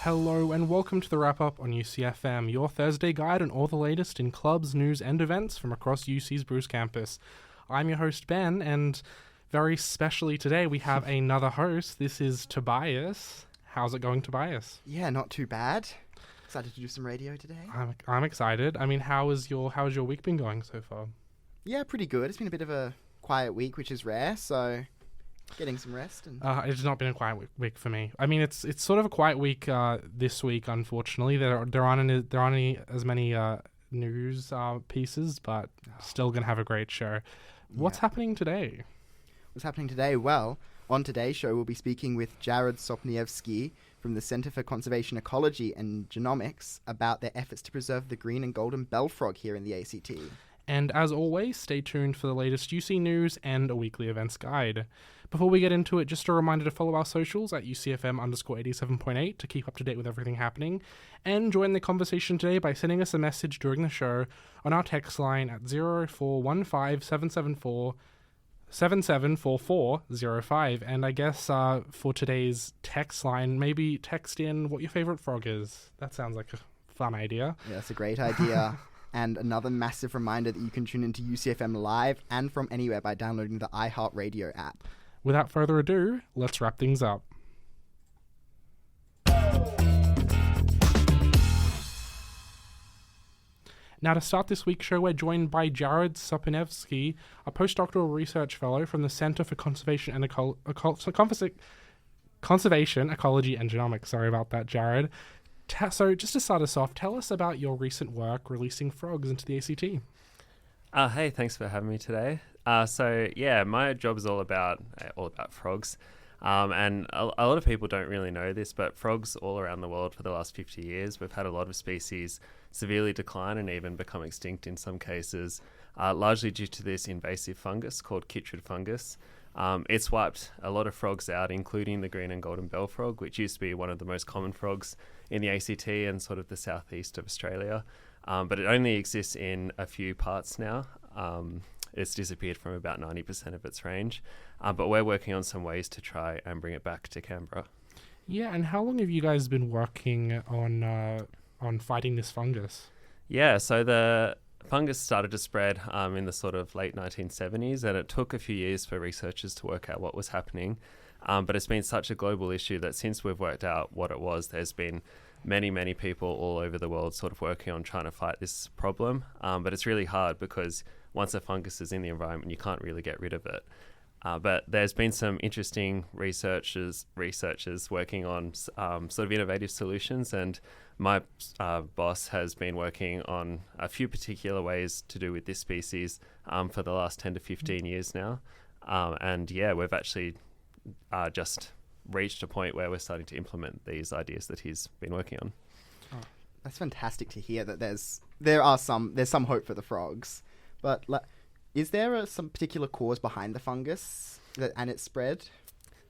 Hello and welcome to the wrap-up on UCFM, your Thursday guide on all the latest in clubs, news and events from across UC's Bruce campus. I'm your host Ben, and very specially today we have another host. This is Tobias. How's it going, Tobias? Yeah, not too bad. Excited to do some radio today. I'm excited. I mean, how's your week been going so far? Yeah, pretty good. It's been a bit of a quiet week, which is rare, so getting some rest. And It's not been a quiet week for me. I mean, it's sort of a quiet week this week. Unfortunately, there aren't as many news pieces, but still gonna have a great show. What's happening today? What's happening today? Well, on today's show, we'll be speaking with Jarrod Sopniewski from the Centre for Conservation Ecology and Genomics about their efforts to preserve the green and golden bell frog here in the ACT. And as always, stay tuned for the latest UC news and a weekly events guide. Before we get into it, just a reminder to follow our socials at UCFM_87.8 to keep up to date with everything happening, and join the conversation today by sending us a message during the show on our text line at 0415-774-774405. And I guess for today's text line, maybe text in what your favourite frog is. That sounds like a fun idea. Yeah, that's a great idea. And another massive reminder that you can tune into UCFM live and from anywhere by downloading the iHeartRadio app. Without further ado, let's wrap things up. Now, to start this week's show, we're joined by Jarrod Sopniewski, a postdoctoral research fellow from the Centre for Conservation and Conservation, Ecology and Genomics. Sorry about that, Jarrod. So just to start us off, tell us about your recent work releasing frogs into the ACT. Hey, thanks for having me today. My job is all about frogs. And a lot of people don't really know this, but frogs all around the world for the last 50 years, we've had a lot of species severely decline and even become extinct in some cases, largely due to this invasive fungus called chytrid fungus. It's wiped a lot of frogs out, including the green and golden bell frog, which used to be one of the most common frogs in the ACT and sort of the southeast of Australia. But it only exists in a few parts now. It's disappeared from about 90% of its range. But we're working on some ways to try and bring it back to Canberra. Yeah, and how long have you guys been working on fighting this fungus? Yeah, so the fungus started to spread in the sort of late 1970s, and it took a few years for researchers to work out what was happening. But it's been such a global issue that since we've worked out what it was, there's been many people all over the world sort of working on trying to fight this problem. But it's really hard because once a fungus is in the environment, you can't really get rid of it. But there's been some interesting researchers working on sort of innovative solutions, and my boss has been working on a few particular ways to do with this species for the last 10 to 15 years now. We've actually just reached a point where we're starting to implement these ideas that he's been working on. Oh, that's fantastic to hear that there's some hope for the frogs. But is there some particular cause behind the fungus and its spread?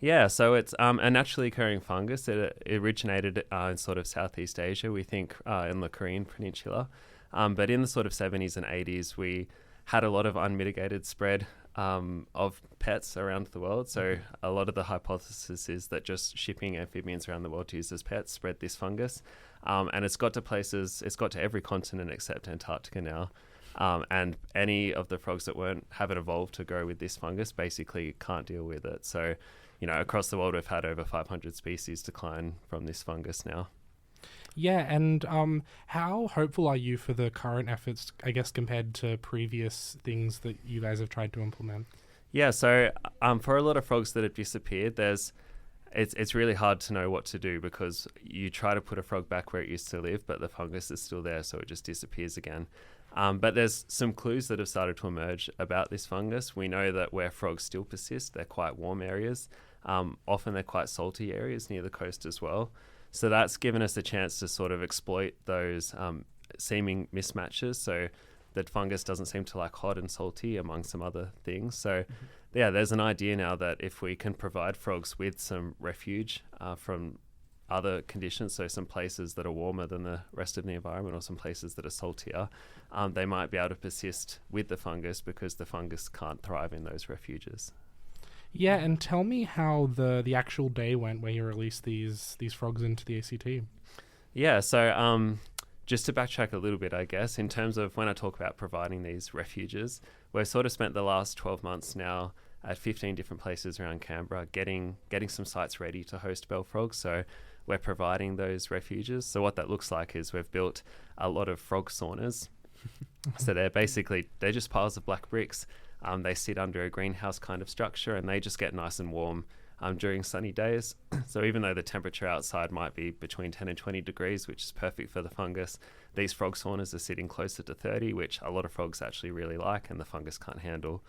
Yeah, so it's a naturally occurring fungus. It originated in sort of Southeast Asia, we think, in the Korean Peninsula. But in the sort of 70s and 80s, we had a lot of unmitigated spread of pets around the world. So a lot of the hypothesis is that just shipping amphibians around the world to use as pets spread this fungus. And it's got to every continent except Antarctica now. And any of the frogs that haven't evolved to go with this fungus basically can't deal with it. So, across the world, we've had over 500 species decline from this fungus now. Yeah, and how hopeful are you for the current efforts, I guess, compared to previous things that you guys have tried to implement? Yeah, so for a lot of frogs that have disappeared, it's really hard to know what to do because you try to put a frog back where it used to live, but the fungus is still there, so it just disappears again. But there's some clues that have started to emerge about this fungus. We know that where frogs still persist, they're quite warm areas. Often they're quite salty areas near the coast as well. So that's given us a chance to sort of exploit those seeming mismatches. So that fungus doesn't seem to like hot and salty among some other things. So there's an idea now that if we can provide frogs with some refuge from other conditions, so some places that are warmer than the rest of the environment or some places that are saltier, they might be able to persist with the fungus because the fungus can't thrive in those refuges. Yeah, and tell me how the actual day went where you released these frogs into the ACT. Yeah, so just to backtrack a little bit, I guess, in terms of when I talk about providing these refuges, we've sort of spent the last 12 months now at 15 different places around Canberra getting some sites ready to host bell frogs. So we're providing those refuges. So what that looks like is we've built a lot of frog saunas. So they're just piles of black bricks. They sit under a greenhouse kind of structure, and they just get nice and warm during sunny days. So even though the temperature outside might be between 10 and 20 degrees, which is perfect for the fungus, these frog saunas are sitting closer to 30, which a lot of frogs actually really like and the fungus can't handle.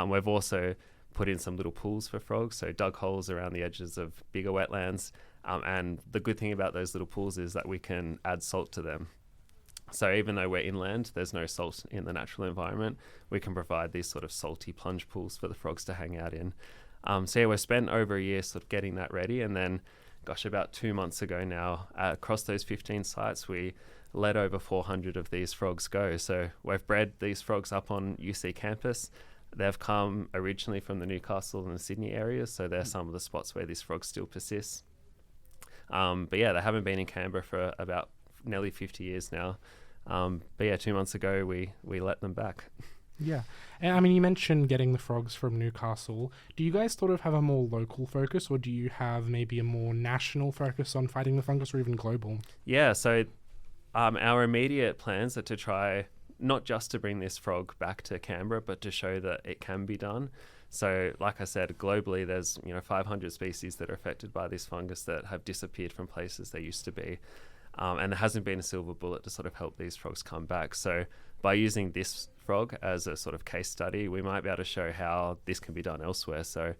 We've also put in some little pools for frogs, so dug holes around the edges of bigger wetlands. And the good thing about those little pools is that we can add salt to them. So even though we're inland, there's no salt in the natural environment, we can provide these sort of salty plunge pools for the frogs to hang out in. So yeah, we've spent over a year sort of getting that ready, and then, about 2 months ago now, across those 15 sites, we let over 400 of these frogs go. So we've bred these frogs up on UC campus. They've come originally from the Newcastle and the Sydney areas, so they're some of the spots where these frogs still persist. But yeah, they haven't been in Canberra for about nearly 50 years now. But yeah, 2 months ago, we let them back. Yeah. And I mean, you mentioned getting the frogs from Newcastle. Do you guys sort of have a more local focus, or do you have maybe a more national focus on fighting the fungus, or even global? Yeah, so our immediate plans are to try not just to bring this frog back to Canberra, but to show that it can be done. So like I said, globally, there's 500 species that are affected by this fungus that have disappeared from places they used to be. And there hasn't been a silver bullet to sort of help these frogs come back. So by using this frog as a sort of case study, we might be able to show how this can be done elsewhere. So,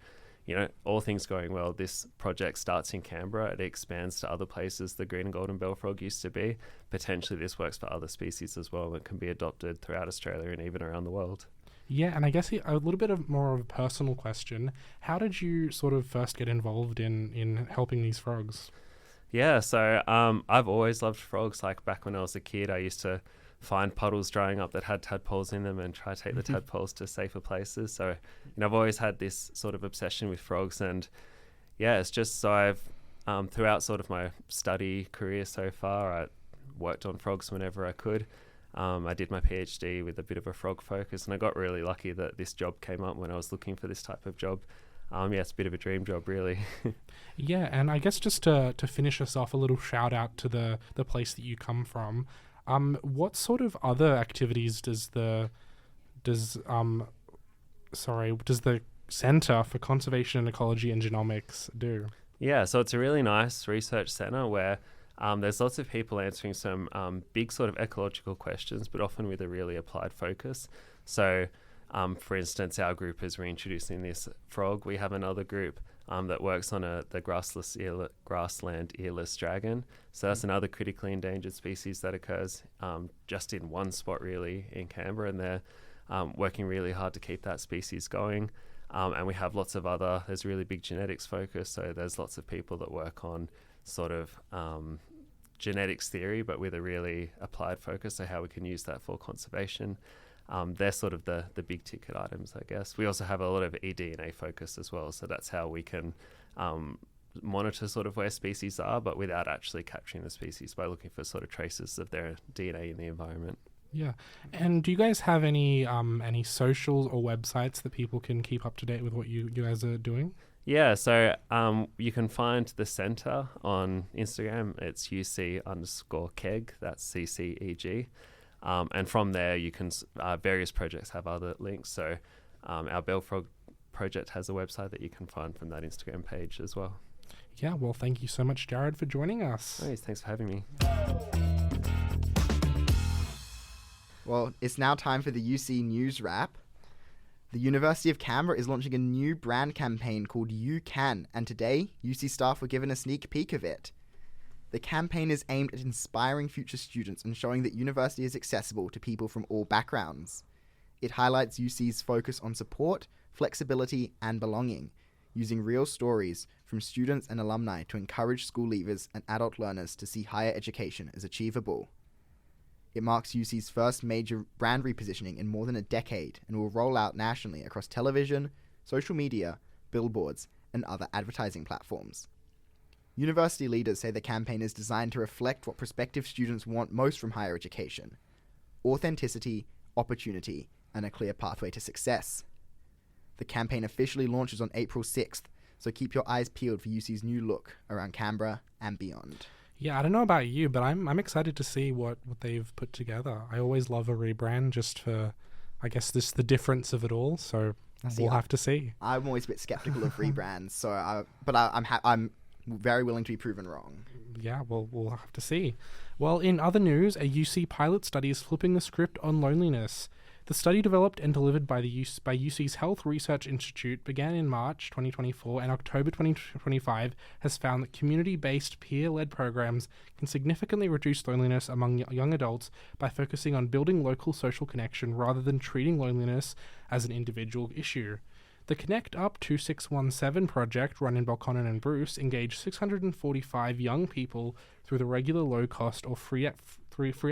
all things going well, this project starts in Canberra. It expands to other places the green and golden bell frog used to be. Potentially this works for other species as well and can be adopted throughout Australia and even around the world. Yeah, and I guess a little bit of more of a personal question. How did you sort of first get involved in helping these frogs? Yeah, so I've always loved frogs. Like back when I was a kid, I used to find puddles drying up that had tadpoles in them and try to take the tadpoles to safer places. So, I've always had this sort of obsession with frogs. And yeah, it's just so I've, throughout sort of my study career so far, I worked on frogs whenever I could. I did my PhD with a bit of a frog focus, and I got really lucky that this job came up when I was looking for this type of job. Yeah, it's a bit of a dream job, really. Yeah, and I guess just to finish us off, a little shout out to the place that you come from. What sort of other activities does the Centre for Conservation and Ecology and Genomics do? Yeah, so it's a really nice research centre where there's lots of people answering some big sort of ecological questions, but often with a really applied focus. So for instance, our group is reintroducing this frog. We have another group that works on the grassland earless dragon. So that's another critically endangered species that occurs just in one spot really in Canberra, and they're working really hard to keep that species going. And we have lots of there's a really big genetics focus, so there's lots of people that work on sort of genetics theory, but with a really applied focus, so how we can use that for conservation. They're sort of the big ticket items, I guess. We also have a lot of eDNA focus as well, so that's how we can monitor sort of where species are, but without actually capturing the species, by looking for sort of traces of their DNA in the environment. Yeah, and do you guys have any socials or websites that people can keep up to date with what you guys are doing? Yeah, so you can find the centre on Instagram. It's UC_KEG, that's CCEG. And from there, you can various projects have other links. So our Bellfrog project has a website that you can find from that Instagram page as well. Yeah, well, thank you so much, Jarrod, for joining us. Nice, thanks for having me. Well, it's now time for the UC News Wrap. The University of Canberra is launching a new brand campaign called You Can, and today, UC staff were given a sneak peek of it. The campaign is aimed at inspiring future students and showing that university is accessible to people from all backgrounds. It highlights UC's focus on support, flexibility, and belonging, using real stories from students and alumni to encourage school leavers and adult learners to see higher education as achievable. It marks UC's first major brand repositioning in more than a decade and will roll out nationally across television, social media, billboards, and other advertising platforms. University leaders say the campaign is designed to reflect what prospective students want most from higher education: authenticity, opportunity, and a clear pathway to success. The campaign officially launches on April 6th, so keep your eyes peeled for UC's new look around Canberra and beyond. Yeah, I don't know about you, but I'm excited to see what they've put together. I always love a rebrand just for, I guess, the difference of it all. So we'll have to see. I'm always a bit skeptical of rebrands, so I'm very willing to be proven wrong. Yeah, well, we'll have to see. Well, in other news, a UC pilot study is flipping the script on loneliness. The study, developed and delivered by UC's Health Research Institute, began in March 2024 and October 2025 has found that community-based peer-led programs can significantly reduce loneliness among young adults by focusing on building local social connection rather than treating loneliness as an individual issue. The Connect Up 2617 project, run in Belconnen and Bruce, engaged 645 young people through the regular low-cost or free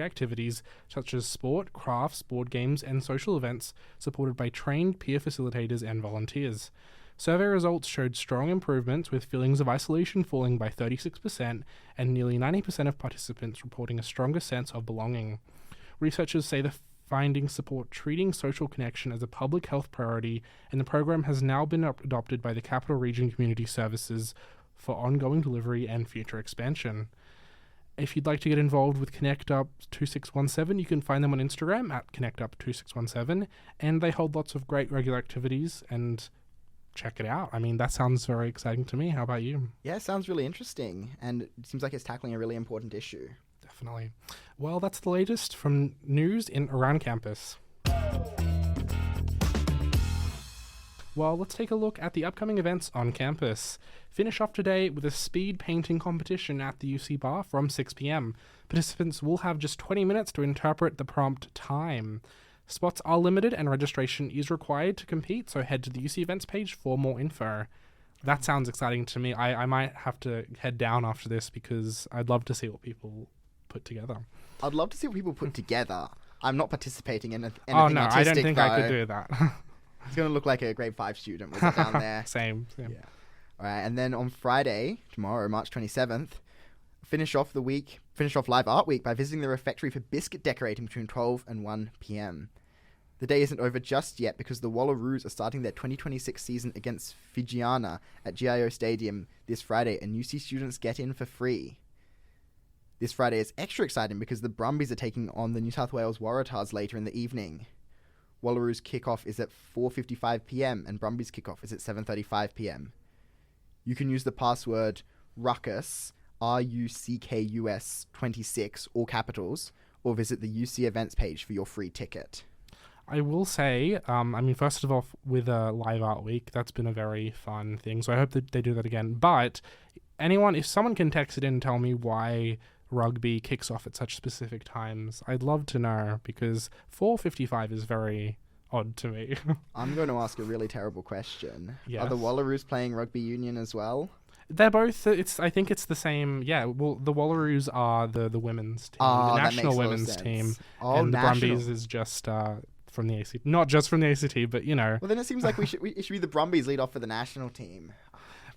activities such as sport, crafts, board games, and social events supported by trained peer facilitators and volunteers. Survey results showed strong improvements, with feelings of isolation falling by 36% and nearly 90% of participants reporting a stronger sense of belonging. Researchers say the findings support treating social connection as a public health priority, and the program has now been adopted by the Capital Region Community Services for ongoing delivery and future expansion. If you'd like to get involved with Connect Up 2617, you can find them on Instagram at Connect Up 2617, and they hold lots of great regular activities, and check it out. I mean, that sounds very exciting to me. How about you? Yeah, it sounds really interesting, and it seems like it's tackling a really important issue. Definitely. Well, that's the latest from news around campus. Well, let's take a look at the upcoming events on campus. Finish off today with a speed painting competition at the UC Bar from 6 p.m. Participants will have just 20 minutes to interpret the prompt time. Spots are limited and registration is required to compete, so head to the UC events page for more info. That sounds exciting to me. I might have to head down after this because I'd love to see what people put together. I'd love to see what people put together. I'm not participating in anything Oh no, artistic, I don't think though. I could do that. It's going to look like a grade 5 student was down there. Same. Yeah. All right, and then on Friday, tomorrow, March 27th, finish off Live Art Week by visiting the refectory for biscuit decorating between 12 and 1 p.m. The day isn't over just yet because the Wallaroos are starting their 2026 season against Fijiana at GIO Stadium this Friday, and UC students get in for free. This Friday is extra exciting because the Brumbies are taking on the New South Wales Waratahs later in the evening. Wallaroos kickoff is at 4:55 p.m. and Brumbies kickoff is at 7:35 p.m. You can use the password RUCKUS, RUCKUS 26, all capitals, or visit the UC events page for your free ticket. I will say, first of all, with Live Art Week, that's been a very fun thing, so I hope that they do that again. But if someone can text it in and tell me why rugby kicks off at such specific times, I'd love to know, because 4:55 is very odd to me. I'm going to ask a really terrible question. Yes. Are the Wallaroos playing rugby union as well? They're both, I think it's the same, yeah, well, the Wallaroos are the women's team, the national women's team, and the Brumbies is just from the ACT, not just from the ACT, but, you know. Well, then it seems like it should be the Brumbies lead off for the national team.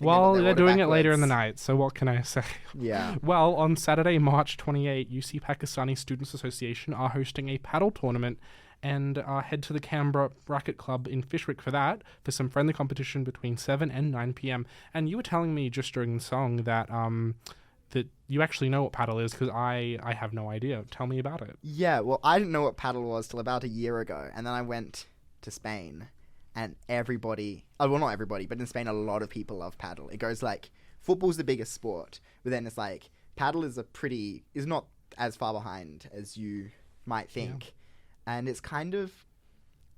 Well, they're doing it later in the night, so what can I say? Yeah. Well, on Saturday, March 28, UC Pakistani Students Association are hosting a paddle tournament, and head to the Canberra Racket Club in Fishwick for some friendly competition between 7 and 9 p.m. And you were telling me just during the song that that you actually know what paddle is, because I have no idea. Tell me about it. Yeah, well, I didn't know what paddle was till about a year ago, and then I went to Spain. And everybody, well, not everybody, but in Spain, a lot of people love paddle. It goes like, football's the biggest sport, but then it's like, paddle is not as far behind as you might think. Yeah. And it's kind of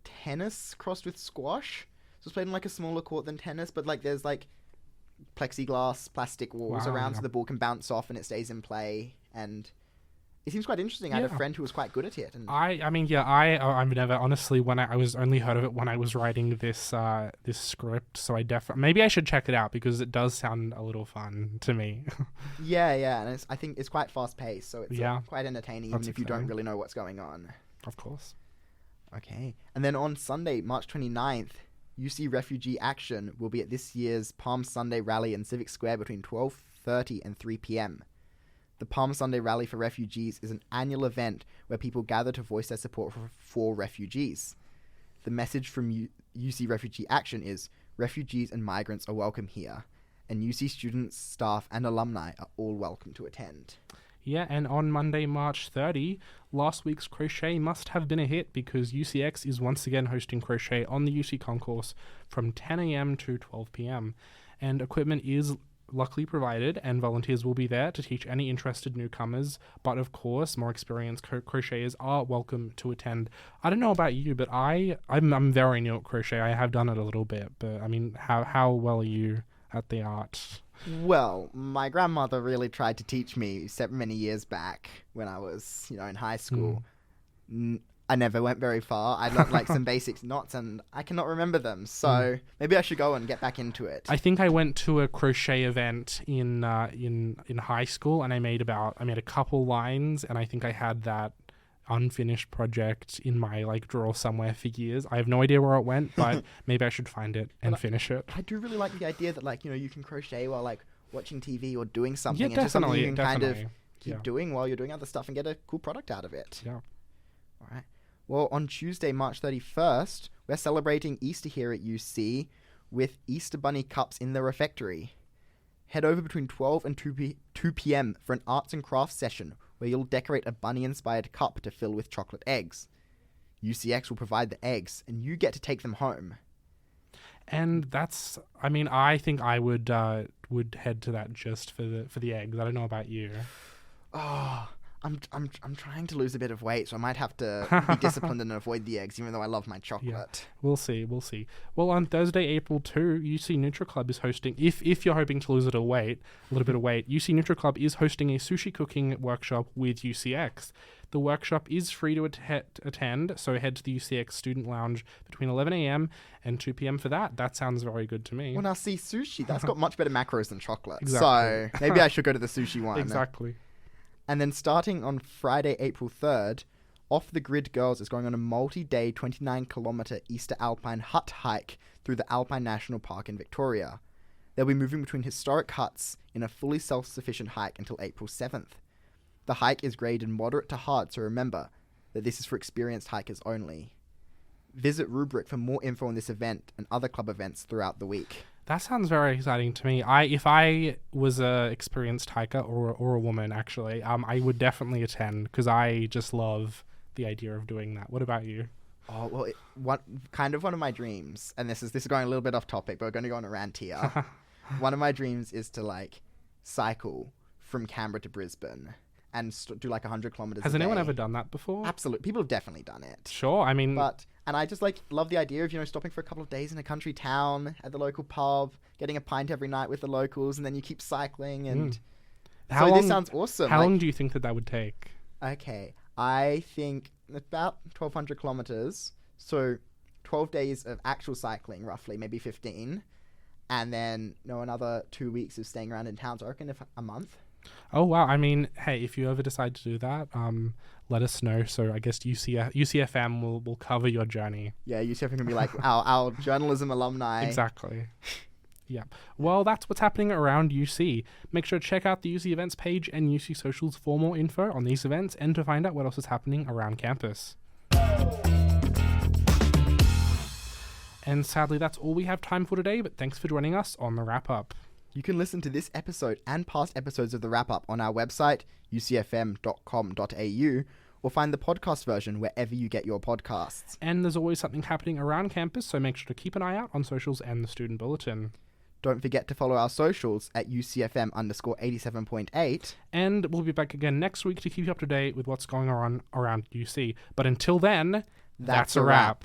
tennis crossed with squash. So it's played on like a smaller court than tennis, but like there's like plexiglass, plastic walls around so the ball can bounce off and it stays in play. And it seems quite interesting. I had a friend who was quite good at it. And I've never, honestly, when I was only heard of it when I was writing this this script, so maybe I should check it out because it does sound a little fun to me. yeah, and I think it's quite fast paced, so it's quite entertaining even if you don't really know what's going on. Of course. Okay, and then on Sunday, March 29th, UC Refugee Action will be at this year's Palm Sunday rally in Civic Square between 12:30 and 3 p.m. The Palm Sunday Rally for Refugees is an annual event where people gather to voice their support for refugees. The message from UC Refugee Action is, refugees and migrants are welcome here, and UC students, staff, and alumni are all welcome to attend. Yeah, and on Monday, March 30, last week's crochet must have been a hit because UCX is once again hosting crochet on the UC concourse from 10 a.m. to 12 p.m. And equipment is luckily provided, and volunteers will be there to teach any interested newcomers. But of course, more experienced crocheters are welcome to attend. I don't know about you, but I'm very new at crochet. I have done it a little bit, but I mean, how well are you at the art? Well, my grandmother really tried to teach me many years back when I was, in high school. I never went very far. I learned like some basic knots and I cannot remember them. So maybe I should go and get back into it. I think I went to a crochet event in high school and I made a couple lines, and I think I had that unfinished project in my drawer somewhere for years. I have no idea where it went, but maybe I should find it and finish it. I do really like the idea that you can crochet while watching TV or doing something. Yeah, it's just something you can definitely. kind of keep doing while you're doing other stuff and get a cool product out of it. Yeah. All right. Well, on Tuesday, March 31st, we're celebrating Easter here at UC with Easter Bunny cups in the refectory. Head over between 12 and 2 p.m. for an arts and crafts session where you'll decorate a bunny-inspired cup to fill with chocolate eggs. UCX will provide the eggs, and you get to take them home. And I think I would head to that just for the eggs. I don't know about you. Oh, I'm trying to lose a bit of weight, so I might have to be disciplined and avoid the eggs, even though I love my chocolate. Yeah. We'll see. Well, on Thursday, April 2, UC NutriClub is hosting, if you're hoping to lose a little bit of weight, UC NutriClub is hosting a sushi cooking workshop with UCX. The workshop is free to attend, so head to the UCX Student Lounge between 11 a.m. and 2 p.m. for that. That sounds very good to me. Well, now see, sushi, that's got much better macros than chocolate. Exactly. So maybe I should go to the sushi one. Exactly. And then starting on Friday, April 3rd, Off the Grid Girls is going on a multi-day 29-kilometre Easter Alpine hut hike through the Alpine National Park in Victoria. They'll be moving between historic huts in a fully self-sufficient hike until April 7th. The hike is graded moderate to hard, so remember that this is for experienced hikers only. Visit Rubric for more info on this event and other club events throughout the week. That sounds very exciting to me. If I was a experienced hiker or a woman, actually, I would definitely attend because I just love the idea of doing that. What about you? Oh, well, one of my dreams, and this is going a little bit off topic, but we're going to go on a rant here. One of my dreams is to cycle from Canberra to Brisbane and do 100 kilometers. Has anyone ever done that before? Absolutely, people have definitely done it. Sure, and I just love the idea of stopping for a couple of days in a country town at the local pub, getting a pint every night with the locals, and then you keep cycling. And this sounds awesome. How long do you think that would take? Okay, I think about 1,200 kilometers. So 12 days of actual cycling, roughly, maybe 15, and then another 2 weeks of staying around in town. So I reckon a month. Oh, wow. Hey, if you ever decide to do that, let us know. So I guess UCFM will cover your journey. Yeah, UCFM can be our journalism alumni. Exactly. Yeah. Well, that's what's happening around UC. Make sure to check out the UC events page and UC socials for more info on these events and to find out what else is happening around campus. And sadly, that's all we have time for today, but thanks for joining us on the wrap-up. You can listen to this episode and past episodes of The Wrap-Up on our website, ucfm.com.au, or find the podcast version wherever you get your podcasts. And there's always something happening around campus, so make sure to keep an eye out on socials and the Student Bulletin. Don't forget to follow our socials at UCFM_87.8. And we'll be back again next week to keep you up to date with what's going on around UC. But until then, that's a wrap.